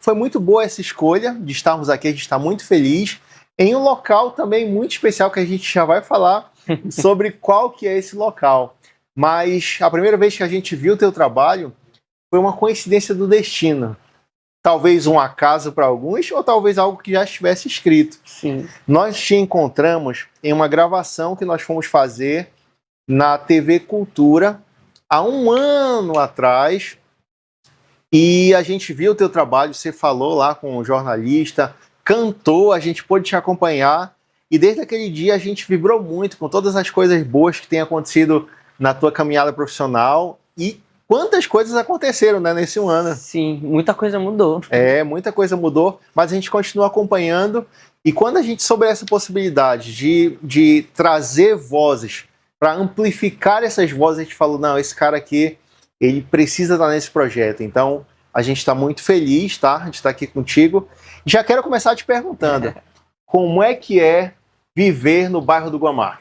foi muito boa essa escolha de estarmos aqui, a gente está muito feliz, em um local também muito especial que a gente já vai falar sobre qual que é esse local. Mas a primeira vez que a gente viu o teu trabalho foi uma coincidência do destino. Talvez um acaso para alguns, ou talvez algo que já estivesse escrito. Sim. Nós te encontramos em uma gravação que nós fomos fazer na TV Cultura há um ano atrás, e a gente viu o teu trabalho, você falou lá com o jornalista, cantou, a gente pôde te acompanhar, e desde aquele dia a gente vibrou muito com todas as coisas boas que têm acontecido na tua caminhada profissional, e quantas coisas aconteceram, né, nesse um ano. Sim, muita coisa mudou. Muita coisa mudou, mas a gente continua acompanhando, e quando a gente souber essa possibilidade de trazer vozes para amplificar essas vozes, a gente falou, não, esse cara aqui, ele precisa estar nesse projeto. Então, a gente está muito feliz, tá? A gente está aqui contigo. Já quero começar te perguntando, como é que é viver no bairro do Guamá?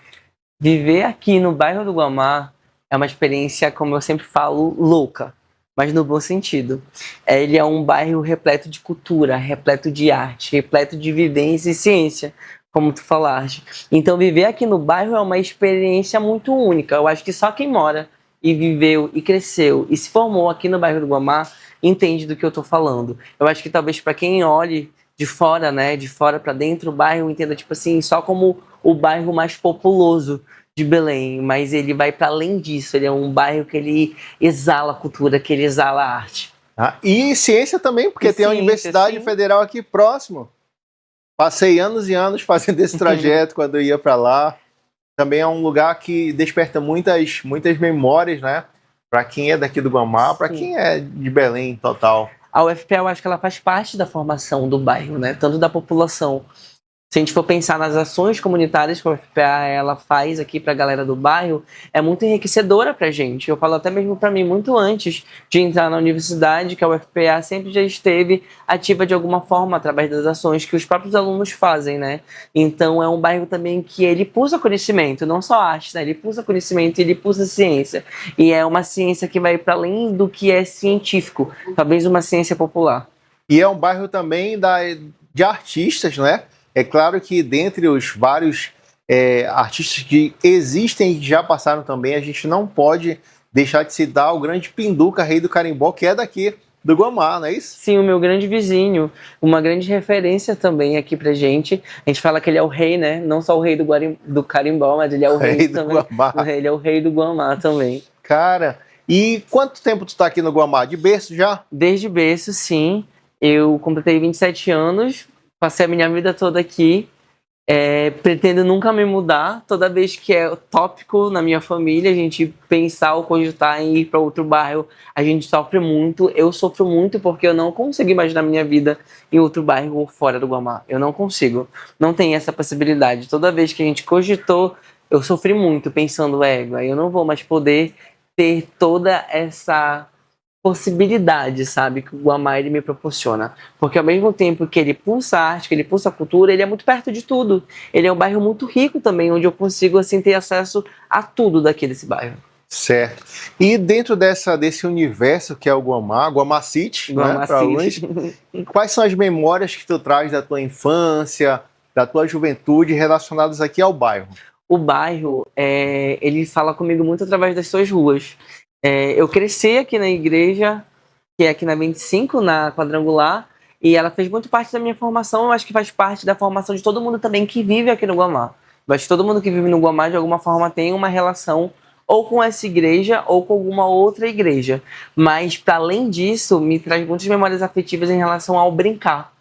Viver aqui no bairro do Guamá é uma experiência, como eu sempre falo, louca, mas no bom sentido. Ele é um bairro repleto de cultura, repleto de arte, repleto de vivência e ciência, como tu falaste. Então, viver aqui no bairro é uma experiência muito única. Eu acho que só quem mora e viveu e cresceu e se formou aqui no bairro do Guamá entende do que eu tô falando. Eu acho que talvez para quem olhe de fora, né, de fora para dentro, o bairro entenda, tipo assim, só como o bairro mais populoso de Belém, mas ele vai para além disso. Ele é um bairro que ele exala cultura, que ele exala arte. E ciência também, porque tem a Universidade Federal aqui próximo. Passei anos e anos fazendo esse trajeto quando eu ia para lá. Também é um lugar que desperta muitas memórias, né? Para quem é daqui do Guamá, para quem é de Belém total. A UFPA, eu acho que ela faz parte da formação do bairro, né? Tanto da população. Se a gente for pensar nas ações comunitárias que a UFPA ela faz aqui para a galera do bairro, é muito enriquecedora para a gente. Eu falo até mesmo para mim, muito antes de entrar na universidade, que a UFPA sempre já esteve ativa de alguma forma através das ações que os próprios alunos fazem, né? Então é um bairro também que ele pulsa conhecimento, não só arte, né? Ele pulsa conhecimento e ele pulsa ciência. E é uma ciência que vai para além do que é científico, talvez uma ciência popular. E é um bairro também de artistas, né? É claro que dentre os vários artistas que existem e já passaram também, a gente não pode deixar de citar o grande Pinduca, rei do carimbó, que é daqui do Guamá, não é isso? Sim, o meu grande vizinho, uma grande referência também aqui pra gente. A gente fala que ele é o rei, né? Não só o rei do carimbó, mas ele é o rei do também. Guamá. Ele é o rei do Guamá também. Cara, e quanto tempo tu tá aqui no Guamá? De berço já? Desde berço, sim. Eu completei 27 anos, passei a minha vida toda aqui. Pretendo nunca me mudar. Toda vez que é tópico na minha família, a gente pensar ou cogitar em ir para outro bairro, a gente sofre muito. Eu sofro muito porque eu não consigo imaginar minha vida em outro bairro ou fora do Guamá. Eu não consigo. Não tem essa possibilidade. Toda vez que a gente cogitou, eu sofri muito pensando, eu não vou mais poder ter toda essa possibilidade, sabe, que o Guamá ele me proporciona. Porque ao mesmo tempo que ele pulsa arte, que ele pulsa cultura, ele é muito perto de tudo. Ele é um bairro muito rico também, onde eu consigo assim ter acesso a tudo daqui desse bairro. Certo. E dentro desse universo que é o Guamá, Guamá City, Guamá né, para alguns, quais são as memórias que tu traz da tua infância, da tua juventude relacionadas aqui ao bairro? O bairro, ele fala comigo muito através das suas ruas. Eu cresci aqui na igreja, que é aqui na 25, na Quadrangular, e ela fez muito parte da minha formação. Eu acho que faz parte da formação de todo mundo também que vive aqui no Guamá. Eu acho que todo mundo que vive no Guamá, de alguma forma, tem uma relação ou com essa igreja ou com alguma outra igreja. Mas, para além disso, me traz muitas memórias afetivas em relação ao brincar.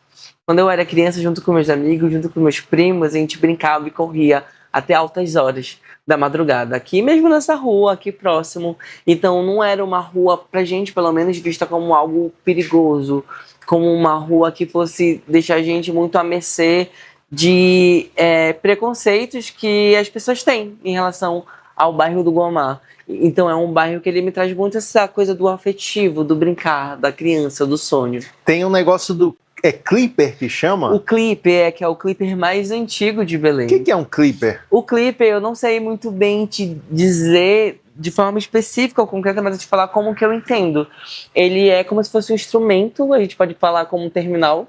Quando eu era criança, junto com meus amigos, junto com meus primos, a gente brincava e corria até altas horas da madrugada, aqui mesmo nessa rua, aqui próximo. Então não era uma rua, pra gente pelo menos, vista como algo perigoso, como uma rua que fosse deixar a gente muito à mercê de preconceitos que as pessoas têm em relação ao bairro do Guamá. Então é um bairro que ele me traz muito essa coisa do afetivo, do brincar, da criança, do sonho. Tem um negócio É Clipper que chama? O Clipper que é o Clipper mais antigo de Belém. O que é um Clipper? O Clipper, eu não sei muito bem te dizer de forma específica ou concreta, mas eu te falar como que eu entendo. Ele é como se fosse um instrumento, a gente pode falar como um terminal,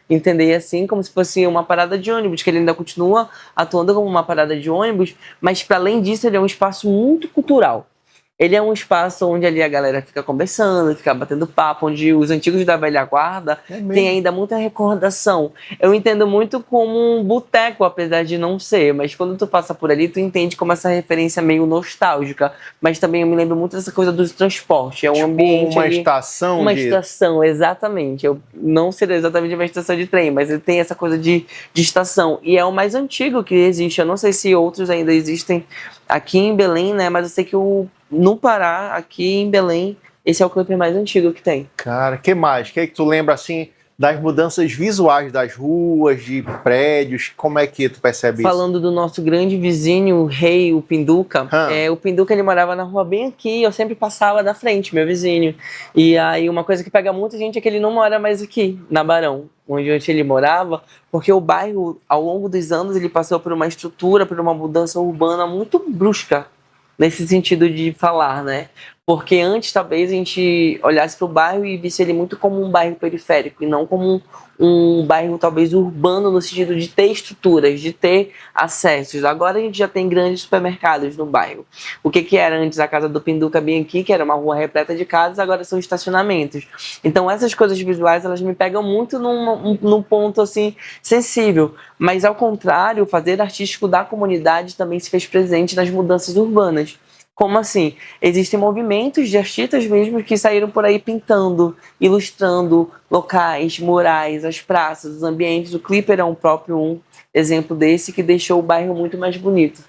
entender assim, como se fosse uma parada de ônibus, que ele ainda continua atuando como uma parada de ônibus, mas para além disso ele é um espaço muito cultural. Ele é um espaço onde ali a galera fica conversando, fica batendo papo, onde os antigos da velha guarda têm ainda muita recordação. Eu entendo muito como um boteco, apesar de não ser, mas quando tu passa por ali, tu entende como essa referência meio nostálgica. Mas também eu me lembro muito dessa coisa do transporte. É um ambiente uma ali, estação uma estação, exatamente. Eu não sei exatamente uma estação de trem, mas ele tem essa coisa de estação. E é o mais antigo que existe. Eu não sei se outros ainda existem aqui em Belém, né? Mas eu sei que no Pará, aqui em Belém, esse é o Clipper mais antigo que tem. Cara, que mais? O que é que tu lembra, assim, das mudanças visuais das ruas, de prédios? Como é que tu percebe isso? Falando do nosso grande vizinho, o rei, o Pinduca. O Pinduca, ele morava na rua bem aqui, eu sempre passava da frente, meu vizinho. E aí, uma coisa que pega muita gente é que ele não mora mais aqui, na Barão, onde ele morava, porque o bairro, ao longo dos anos, ele passou por uma estrutura, por uma mudança urbana muito brusca, nesse sentido de falar, né? Porque antes, talvez, a gente olhasse para o bairro e visse ele muito como um bairro periférico, e não como um bairro, talvez, urbano, no sentido de ter estruturas, de ter acessos. Agora a gente já tem grandes supermercados no bairro. O que era antes a casa do Pinduca bem aqui, que era uma rua repleta de casas, agora são estacionamentos. Então, essas coisas visuais, elas me pegam muito num ponto, assim, sensível. Mas, ao contrário, o fazer artístico da comunidade também se fez presente nas mudanças urbanas. Como assim? Existem movimentos de artistas mesmo que saíram por aí pintando, ilustrando locais, murais, as praças, os ambientes. O Clipper é um próprio exemplo desse que deixou o bairro muito mais bonito.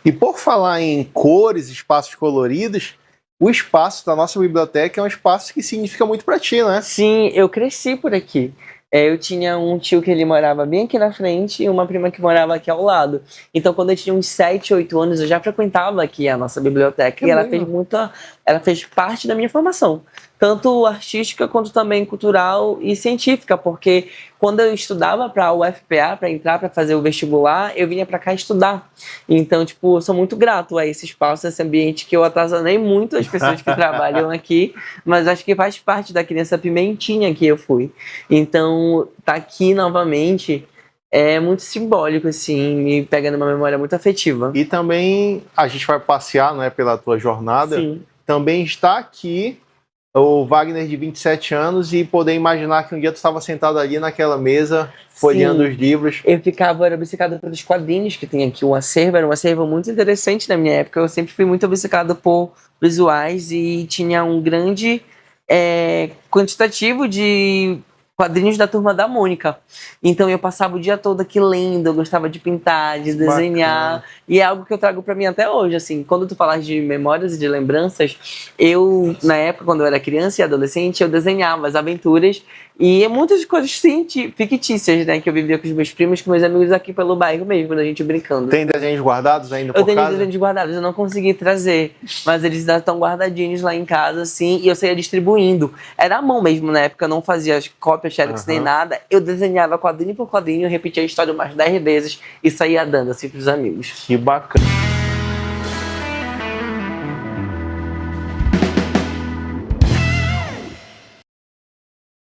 E por falar em cores, espaços coloridos, o espaço da nossa biblioteca é um espaço que significa muito para ti, né? Sim, eu cresci por aqui. Eu tinha um tio que ele morava bem aqui na frente e uma prima que morava aqui ao lado. Então, quando eu tinha uns 7, 8 anos, eu já frequentava aqui a nossa biblioteca. E ela fez parte da minha formação, tanto artística quanto também cultural e científica, porque quando eu estudava para o UFPA, para entrar para fazer o vestibular, eu vinha para cá estudar. Então, tipo, eu sou muito grato a esse espaço, a esse ambiente que eu atazanei muito as pessoas que trabalham aqui, mas acho que faz parte da criança pimentinha que eu fui. Então, tá aqui novamente é muito simbólico, assim, me pega numa memória muito afetiva. E também a gente vai passear, não é, pela tua jornada. Sim. Também está aqui o Wagner de 27 anos e poder imaginar que um dia tu estava sentado ali naquela mesa, folheando os livros. Eu era obcecado pelos quadrinhos que tem aqui, o acervo, era um acervo muito interessante na minha época, eu sempre fui muito obcecado por visuais e tinha um grande quantitativo de quadrinhos da Turma da Mônica. Então eu passava o dia todo aqui lendo, eu gostava de pintar, de desenhar. Bacana. E é algo que eu trago pra mim até hoje, assim. Quando tu falas de memórias e de lembranças, eu, na época, quando eu era criança e adolescente, eu desenhava as aventuras e muitas coisas fictícias, né? Que eu vivia com os meus primos, com meus amigos aqui pelo bairro mesmo, a gente brincando. Tem desenhos guardados ainda por casa? Eu tenho desenhos guardados, eu não consegui trazer, mas eles já estão guardadinhos lá em casa, assim, e eu saía distribuindo. Era à mão mesmo, na época, eu não fazia as cópias, xerox, nem nada. Eu desenhava quadrinho por quadrinho, repetia a história umas 10 vezes e saía dando, assim, pros amigos. Que bacana.